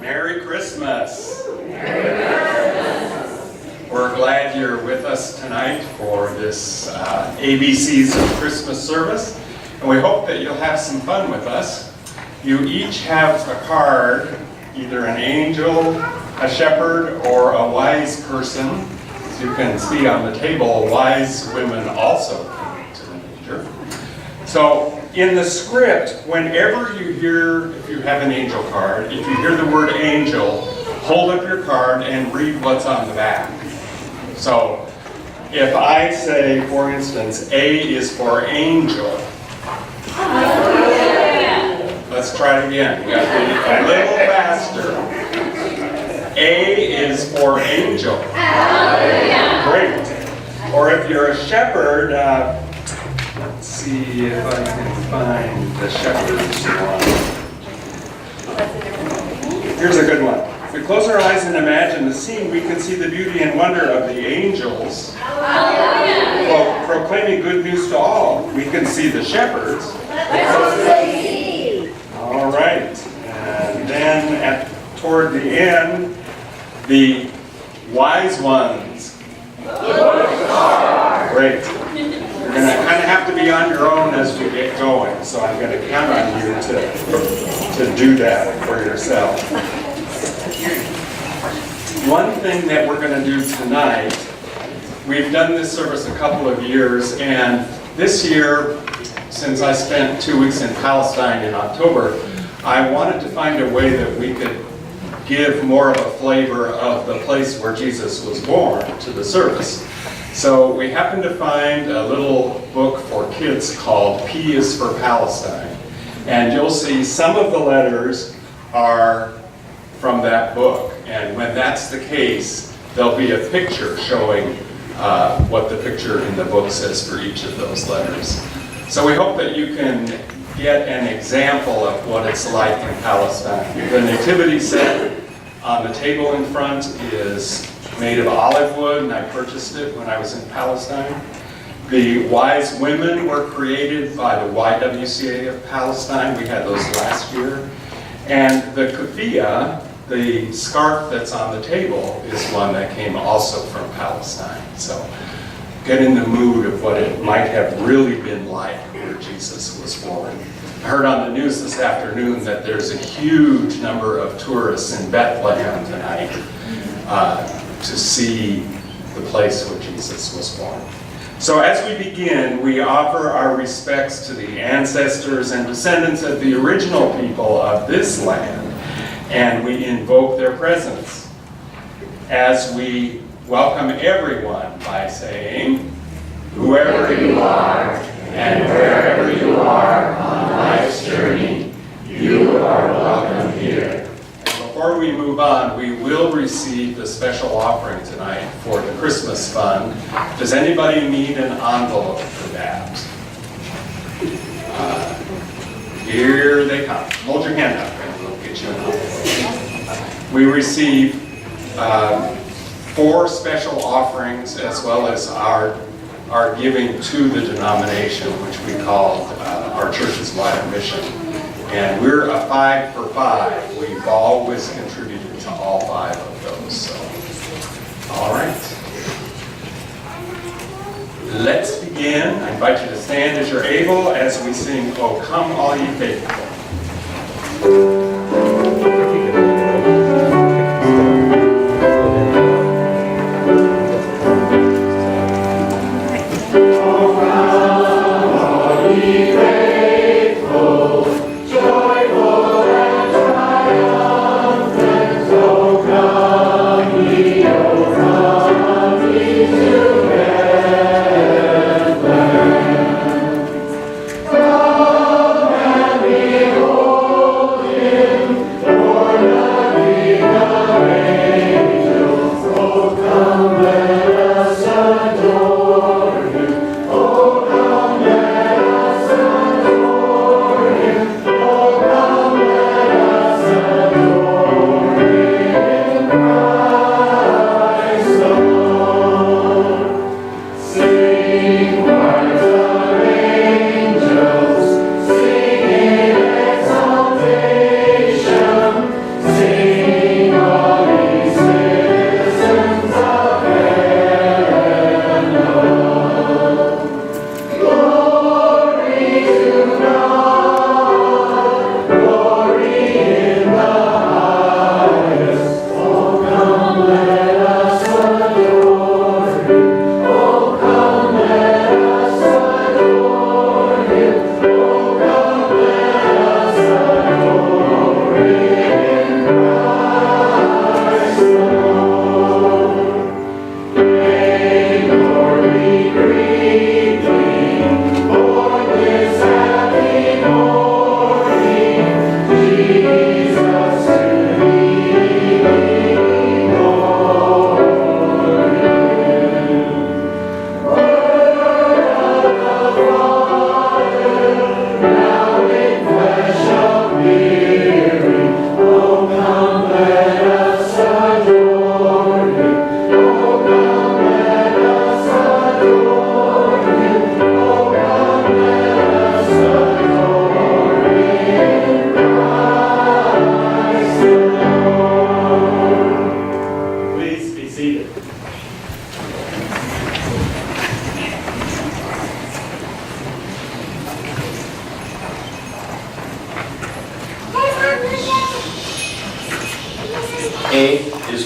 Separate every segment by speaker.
Speaker 1: Merry Christmas. We're glad you're with us tonight for this ABC's of Christmas service, and we hope that you'll have some fun with us. You each have a card, either an angel, a shepherd, or a wise person. As you can see on the table, wise women also came to the manger. So in the script, whenever you hear, if you have an angel card, if you hear the word angel, hold up your card and read what's on the back. So if I say, for instance, A is for angel. Let's try it again. You got to be a little faster. A is for angel. Great. Or if you're a shepherd, let's see if I can find the shepherd's one. Here's a good one. If we close our eyes and imagine the scene, we can see the beauty and wonder of the angels proclaiming good news to all. We can see the shepherds. All right. And then toward the end, the wise ones. Great. You're going to kind of have to be on your own as we get going, so I'm going to count on you to do that for yourself. One thing that we're going to do tonight, we've done this service a couple of years, and this year, since I spent 2 weeks in Palestine in October, I wanted to find a way that we could give more of a flavor of the place where Jesus was born to the service. So we happened to find a little book for kids called P is for Palestine. And you'll see some of the letters are from that book. And when that's the case, there'll be a picture showing what the picture in the book says for each of those letters. So we hope that you can get an example of what it's like in Palestine. The nativity set on the table in front is made of olive wood, and I purchased it when I was in Palestine. The wise women were created by the YWCA of Palestine. We had those last year. And the keffiyeh, the scarf that's on the table, is one that came also from Palestine. So get in the mood of what it might have really been like where Jesus was born. I heard on the news this afternoon that there's a huge number of tourists in Bethlehem tonight to see the place where Jesus was born. So as we begin, we offer our respects to the ancestors and descendants of the original people of this land, and we invoke their presence as we welcome everyone by saying, whoever you are and wherever you are on life's journey, you are welcome here. Before we move on, we will receive the special offering tonight for the Christmas fund. Does anybody need an envelope for that? Here they come. Hold your hand up and we'll get you an envelope. We receive 4 special offerings as well as our giving to the denomination, which we call our church's wider mission. And we're a 5 for 5. We've always contributed to all 5 of those. So, all right. Let's begin. I invite you to stand as you're able as we sing, "Oh Come All Ye Faithful."
Speaker 2: Come and be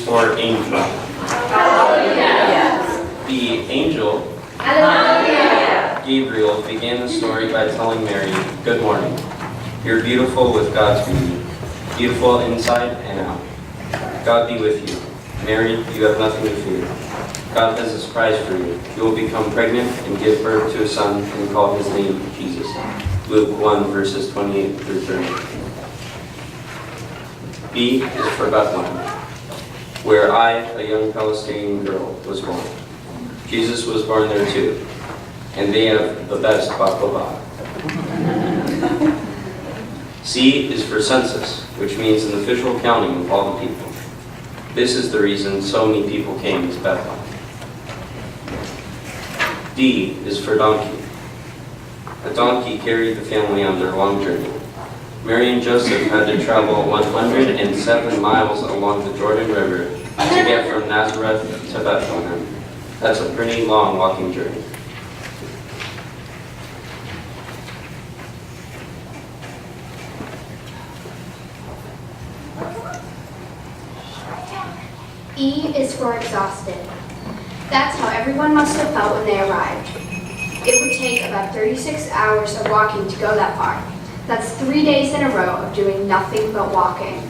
Speaker 2: for angel.
Speaker 3: Hallelujah.
Speaker 2: The angel,
Speaker 3: Hallelujah.
Speaker 2: Gabriel, began the story by telling Mary, "Good morning. You're beautiful with God's beauty, beautiful inside and out. God be with you. Mary, you have nothing to fear. God has a surprise for you. You will become pregnant and give birth to a son and call his name Jesus." Luke 1, verses 28 through 30. B is for Bethlehem, where I, a young Palestinian girl, was born. Jesus was born there too, and they have the best baklava. C is for census, which means an official counting of all the people. This is the reason so many people came to Bethlehem. D is for donkey. A donkey carried the family on their long journey. Mary and Joseph had to travel 107 miles along the Jordan River to get from Nazareth to Bethlehem. That's a pretty long walking journey.
Speaker 4: E is for exhausted. That's how everyone must have felt when they arrived. It would take about 36 hours of walking to go that far. That's 3 days in a row of doing nothing but walking.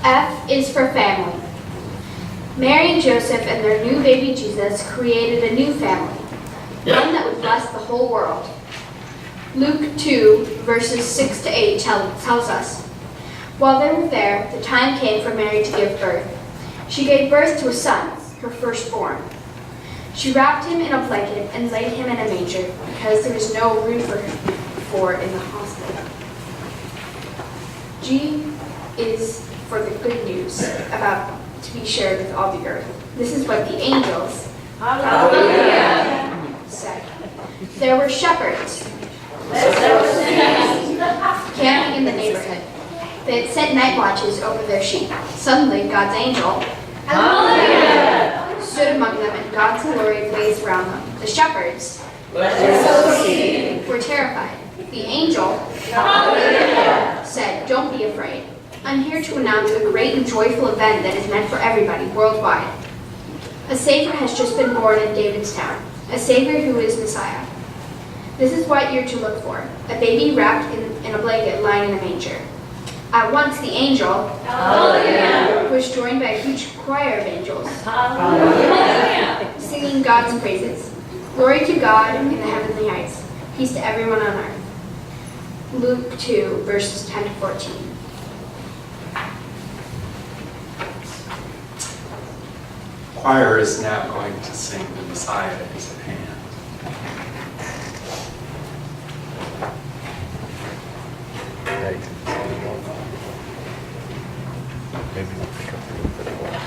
Speaker 4: F is for family. Mary and Joseph and their new baby Jesus created a new family, one that would bless the whole world. Luke 2, verses 6 to 8 tells us, "While they were there, the time came for Mary to give birth. She gave birth to a son, her firstborn. She wrapped him in a blanket and laid him in a manger because there was no room for in the hospital." G is for the good news about to be shared with all the earth. This is what the angels
Speaker 3: Hallelujah.
Speaker 4: said. There were shepherds camping in the neighborhood. They had set night watches over their sheep. Suddenly, God's angel
Speaker 3: Hallelujah.
Speaker 4: stood among them, and God's glory blazed around them. The shepherds were terrified. The angel
Speaker 3: Hallelujah.
Speaker 4: said, "Don't be afraid. I'm here to announce a great and joyful event that is meant for everybody worldwide. A Savior has just been born in David's town, a Savior who is Messiah. This is what you're to look for, a baby wrapped in a blanket lying in a manger. At once the angel
Speaker 3: Hallelujah.
Speaker 4: was joined by a huge choir of angels,
Speaker 3: Hallelujah.
Speaker 4: singing God's praises. Glory to God in the heavenly heights, peace to everyone on earth. Luke 2, verses 10 to 14.
Speaker 1: Choir is now going to sing The Messiah is at hand.
Speaker 5: Maybe we'll pick up a little bit more.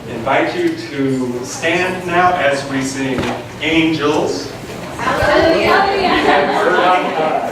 Speaker 1: Invite you to stand now as we sing Angels.
Speaker 3: Hallelujah.
Speaker 1: Word on God.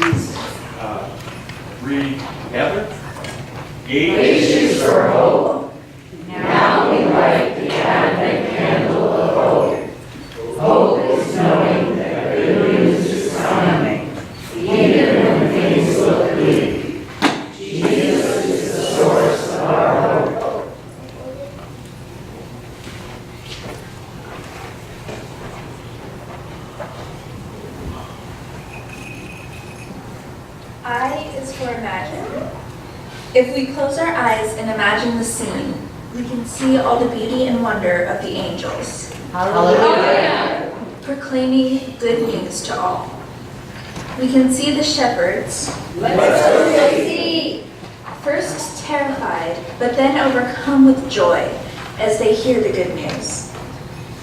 Speaker 1: please read together.
Speaker 3: H is for hope. Now we light the Advent candle of hope. Hope is knowing that good news is coming, even when things look bleak. Jesus is the source of our hope.
Speaker 6: I is for imagine. If we close our eyes and imagine the scene, we can see all the beauty and wonder of the angels,
Speaker 3: Hallelujah.
Speaker 6: proclaiming good news to all. We can see the shepherds,
Speaker 3: Let's go see.
Speaker 6: first terrified, but then overcome with joy as they hear the good news.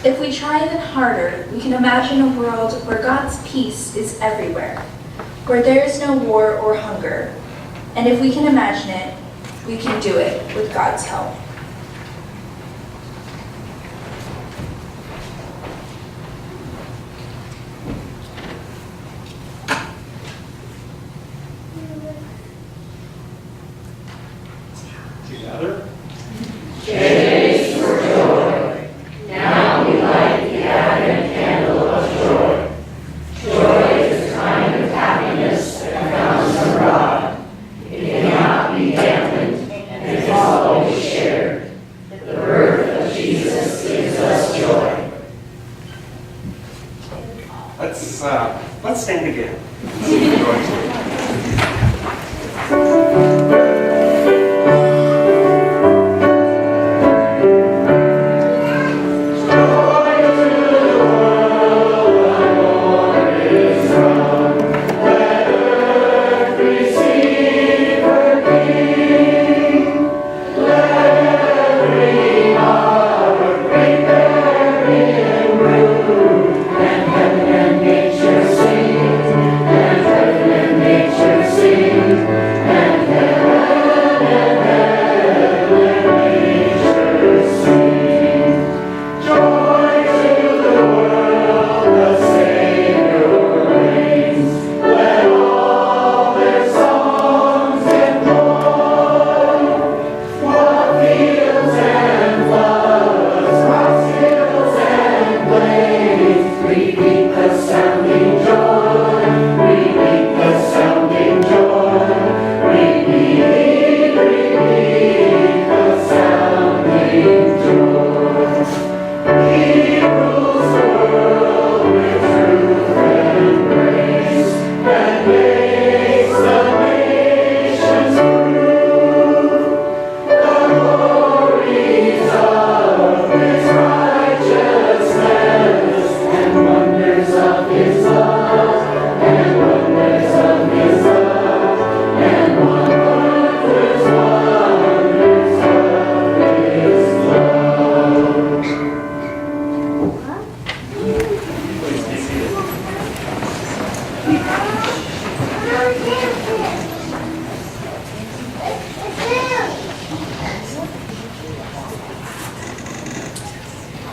Speaker 6: If we try even harder, we can imagine a world where God's peace is everywhere, where there is no war or hunger. And if we can imagine it, we can do it with God's help.
Speaker 1: Together.
Speaker 3: J is for joy. Now we light the Advent candle of joy. Joy is a kind of happiness that comes from God. It cannot be dampened and is always shared. The birth of Jesus gives us joy.
Speaker 1: Let's stand again.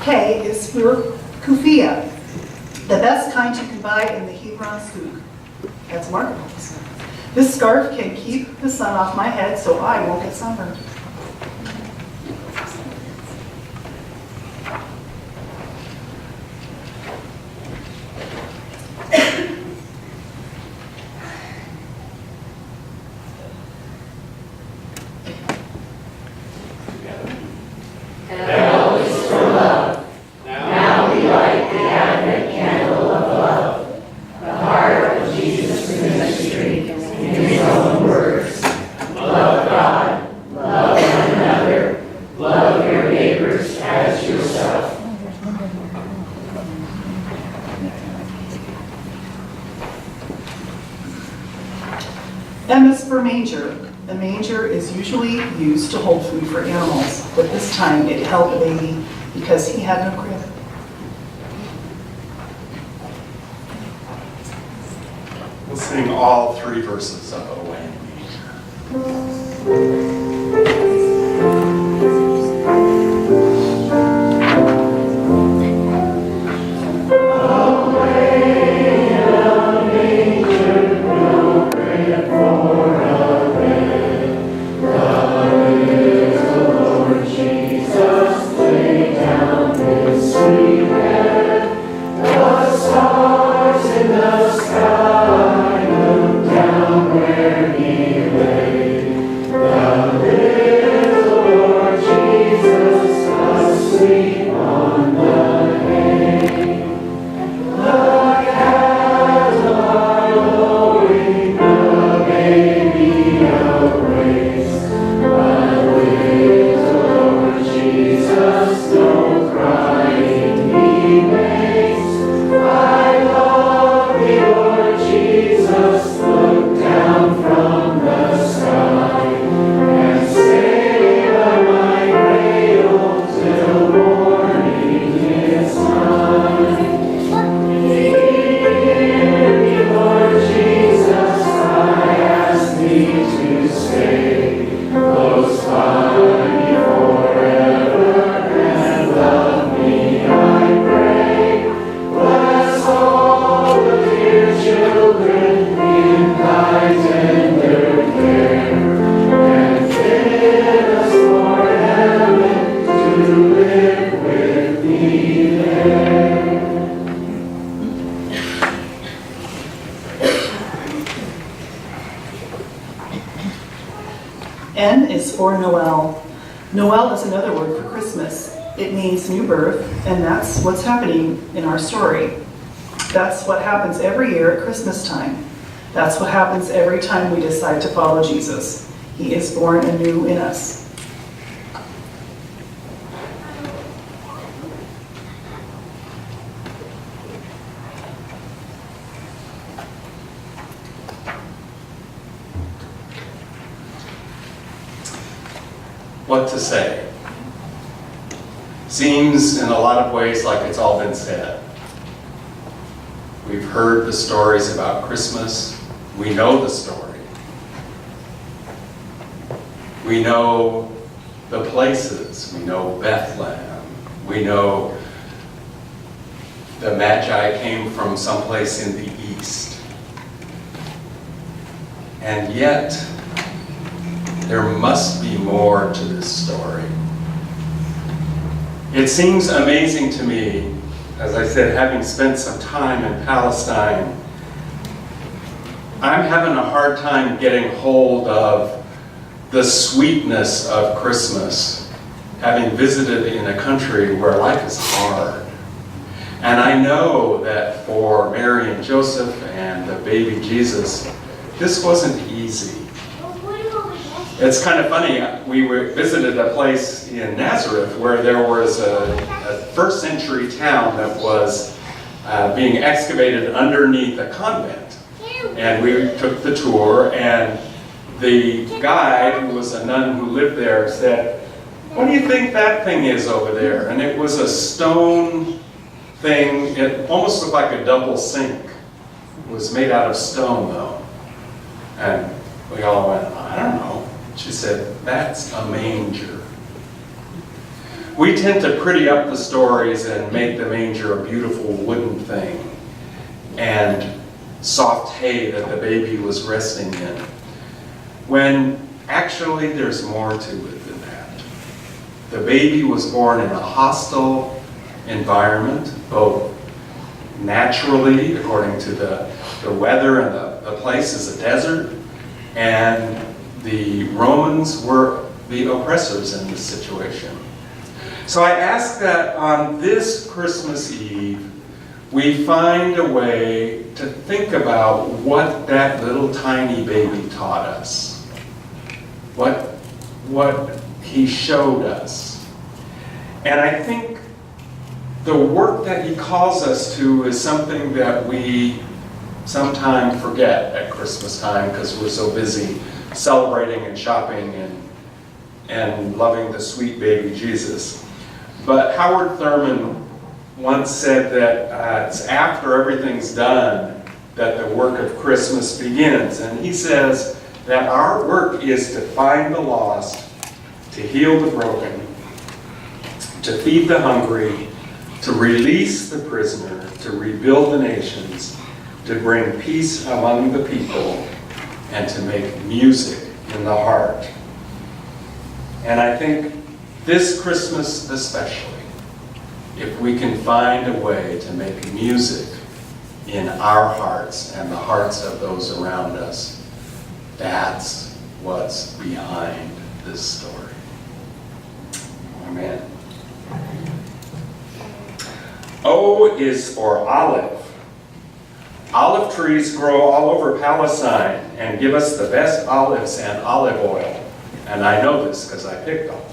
Speaker 7: K is for kufiyah, the best kind you can buy in the Hebron souk. That's marketplace. This scarf can keep the sun off my head so I won't get sunburned.
Speaker 3: L is for love. Now we light the Advent candle of love. The heart of Jesus' ministry in his own words. Love God, love one another, love your neighbors as yourself.
Speaker 7: M is for manger. The manger is usually used to hold food for animals, but this time it held the baby because he had no crib.
Speaker 1: We'll sing all three verses of Away in the Manger.
Speaker 3: Away in a manger,
Speaker 7: N is for Noel. Noel is another word for Christmas. It means new birth, and that's what's happening in our story. That's what happens every year at Christmas time. That's what happens every time we decide to follow Jesus. He is born anew in us.
Speaker 1: What to say? Seems in a lot of ways like it's all been said. We've heard the stories about Christmas. We know the story. We know the places. We know Bethlehem. We know the Magi came from someplace in the east. And yet, there must be more to this story. It seems amazing to me, as I said, having spent some time in Palestine, I'm having a hard time getting hold of the sweetness of Christmas, having visited in a country where life is hard. And I know that for Mary and Joseph and the baby Jesus, this wasn't easy. It's kind of funny, we visited a place in Nazareth where there was a first century town that was being excavated underneath a convent. And we took the tour, and the guide, who was a nun who lived there, said, "What do you think that thing is over there?" And it was a stone thing. It almost looked like a double sink. It was made out of stone, though. And we all went, "I don't know." She said, "That's a manger." We tend to pretty up the stories and make the manger a beautiful wooden thing and soft hay that the baby was resting in, when actually there's more to it than that. The baby was born in a hostile environment, both naturally, according to the weather, and the place is a desert, and the Romans were the oppressors in this situation. So I ask that on this Christmas Eve, we find a way to think about what that little tiny baby taught us, what he showed us. And I think the work that he calls us to is something that we sometimes forget at Christmas time because we're so busy celebrating and shopping and loving the sweet baby Jesus. But Howard Thurman once said that it's after everything's done that the work of Christmas begins. And he says that our work is to find the lost, to heal the broken, to feed the hungry, to release the prisoner, to rebuild the nations, to bring peace among the people, and to make music in the heart. And I think this Christmas especially, if we can find a way to make music in our hearts and the hearts of those around us, that's what's behind this story. Amen. O is for olive. Olive trees grow all over Palestine and give us the best olives and olive oil. And I know this because I picked olives.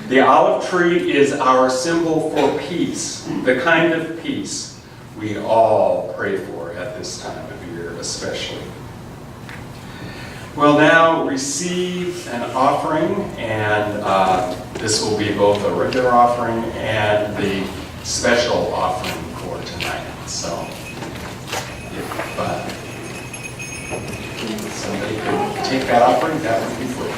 Speaker 1: The olive tree is our symbol for peace, the kind of peace we all pray for at this time of year especially. We'll now receive an offering, and this will be both a regular offering and the special offering for tonight. So if somebody could take that offering, that would be great.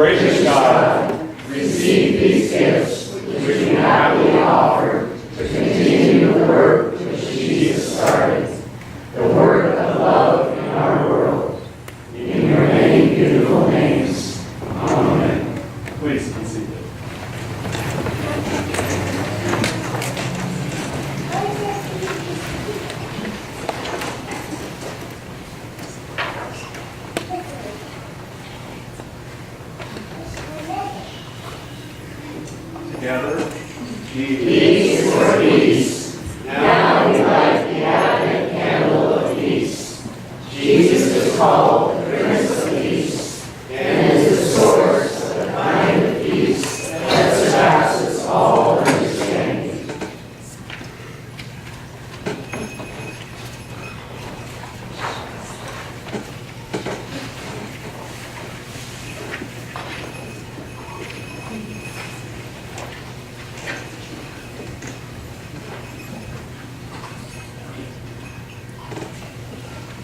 Speaker 1: Gracious God,
Speaker 3: receive these gifts which we happily offer to continue the work which Jesus started, the work of love in our world. In your many beautiful names. Amen.
Speaker 1: please be seated. Together,
Speaker 3: Peace for peace. Now we light the Advent candle of peace. Jesus is called the Prince of Peace, and is the source of the kind of peace that surpasses all understanding.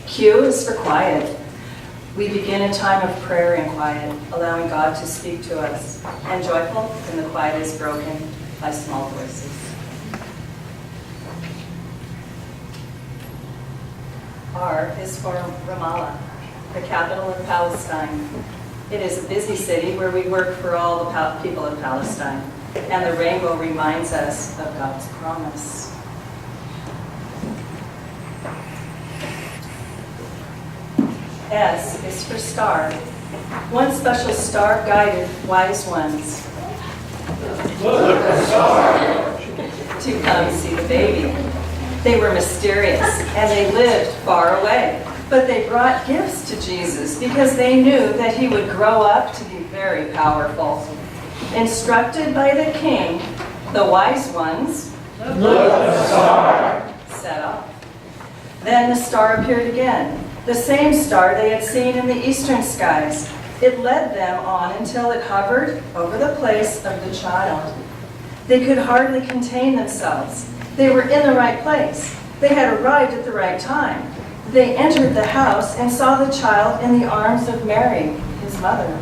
Speaker 8: Q is for quiet. We begin a time of prayer in quiet, allowing God to speak to us, and joyful when the quiet is broken by small voices. R is for Ramallah, the capital of Palestine. It is a busy city where we work for all the people of Palestine, and the rainbow reminds us of God's promise. S is for star. One special star guided wise ones
Speaker 3: Look, a star.
Speaker 8: to come see the baby. They were mysterious and they lived far away, but they brought gifts to Jesus because they knew that he would grow up to be very powerful. Instructed by the king, the wise ones
Speaker 3: Look, a star.
Speaker 8: set off. Then the star appeared again, the same star they had seen in the eastern skies. It led them on until it hovered over the place of the child. They could hardly contain themselves. They were in the right place. They had arrived at the right time. They entered the house and saw the child in the arms of Mary, his mother.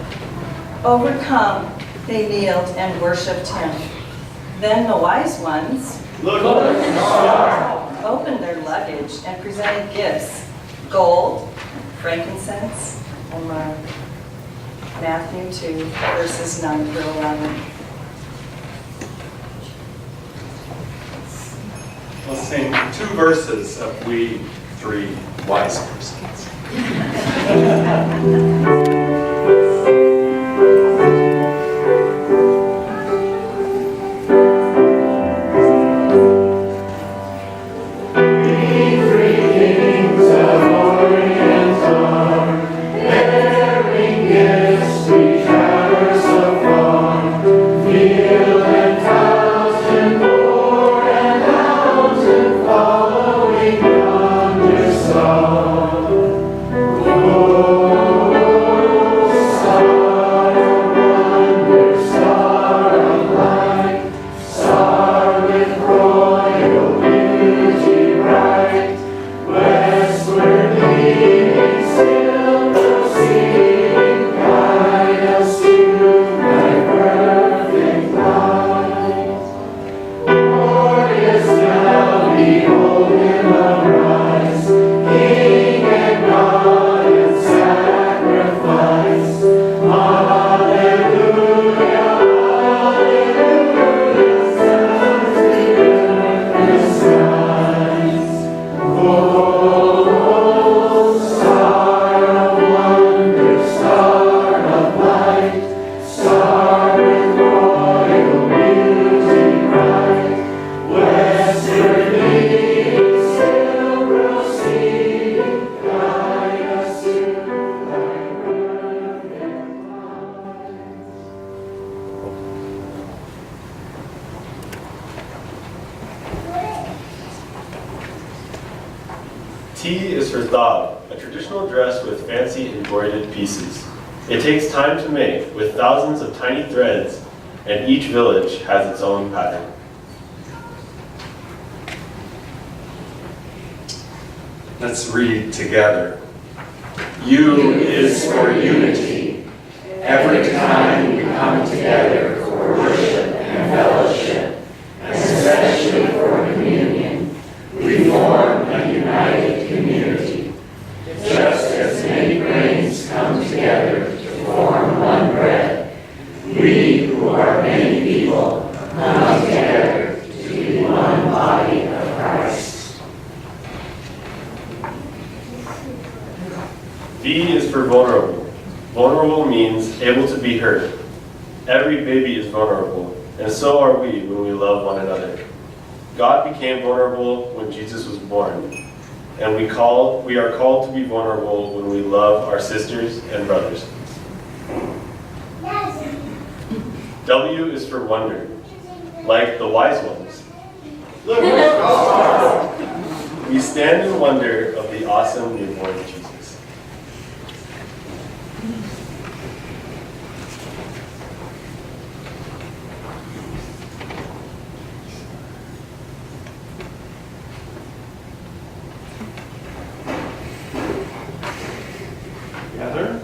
Speaker 8: Overcome, they kneeled and worshipped him. Then the wise ones opened their luggage and presented gifts: gold, frankincense, and myrrh. Matthew 2, verses 9 through 11.
Speaker 1: We'll sing 2 verses of We Three Wise Persons.
Speaker 9: T is for thab, a traditional dress with fancy embroidered pieces. It takes time to make, with thousands of tiny threads, and each village has its own pattern.
Speaker 1: Let's read together. U is for unity.
Speaker 3: every time we come together for worship and fellowship, and especially for communion, we form a united community. Just as many grains come together to form one bread, we who are many people come together to be one body of Christ.
Speaker 9: V is for vulnerable. Vulnerable means able to be hurt. Every baby is vulnerable, and so are we when we love one another. God became vulnerable when Jesus was born, and we are called to be vulnerable when we love our sisters and brothers. W is for wonder, like the wise ones. Look, we stand in wonder of the awesome newborn Jesus. Together.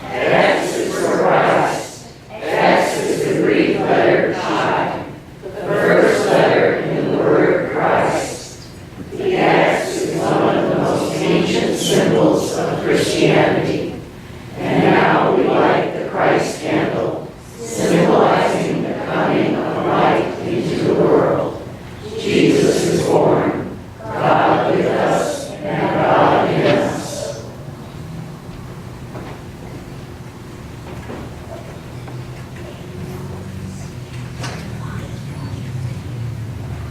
Speaker 3: X is for Christ. X is the Greek letter chi, the first letter in the word Christ. The X is one of the most ancient symbols of Christianity. And now we light the Christ candle, symbolizing the coming of light into the world. Jesus is born, God with us, and God in us.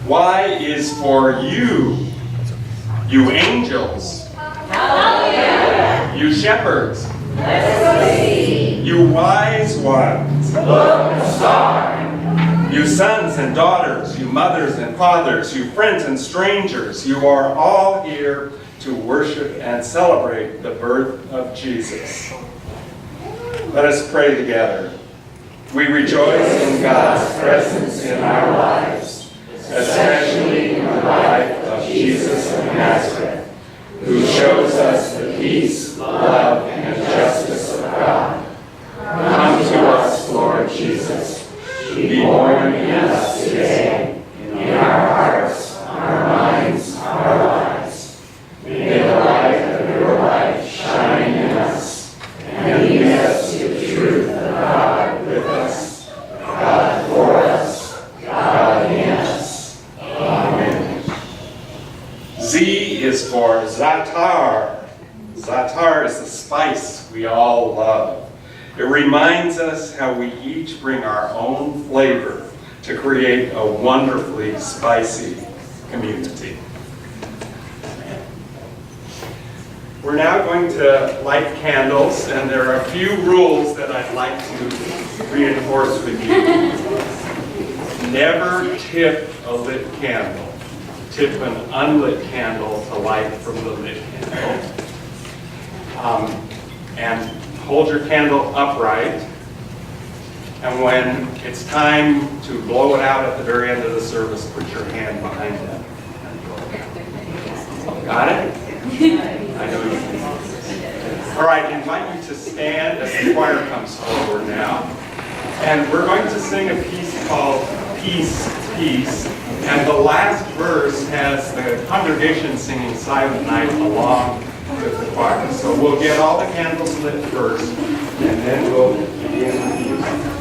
Speaker 1: Y is for you, you angels, you shepherds, you wise ones, you sons and daughters, you mothers and fathers, you friends and strangers. You are all here to worship and celebrate the birth of Jesus. Let us pray together. We rejoice in God's presence in our lives, especially in the life of Jesus of Nazareth, who shows us the peace, love, and justice of God. Come to us, Lord Jesus. Be born in us today, in our hearts, our minds, our lives. May the light of your life shine in us, and lead us to the truth of God with us, God for us, God in us. Amen. Z is for za'atar. Za'atar is the spice we all love. It reminds us how we each bring our own flavor to create a wonderfully spicy community. We're now going to light candles, and there are a few rules that I'd like to reinforce with you. Never tip a lit candle. Tip an unlit candle to light from the lit candle. And hold your candle upright. And when it's time to blow it out at the very end of the service, put your hand behind it and blow it out. Got it? I know you can. All right, I invite you to stand as the choir comes forward now. And we're going to sing a piece called Peace, Peace. And the last verse has the congregation singing Silent Night along with the choir. So we'll get all the candles lit first, and then we'll begin with music.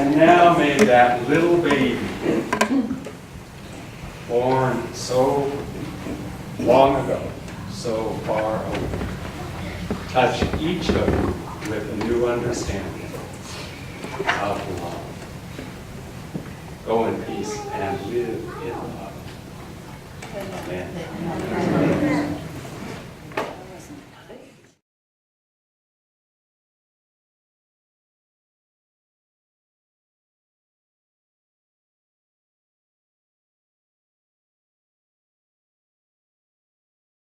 Speaker 1: And now may that little baby, born so long ago, so far away, touch each of you with a new understanding of love. Go in peace and live in love. Amen.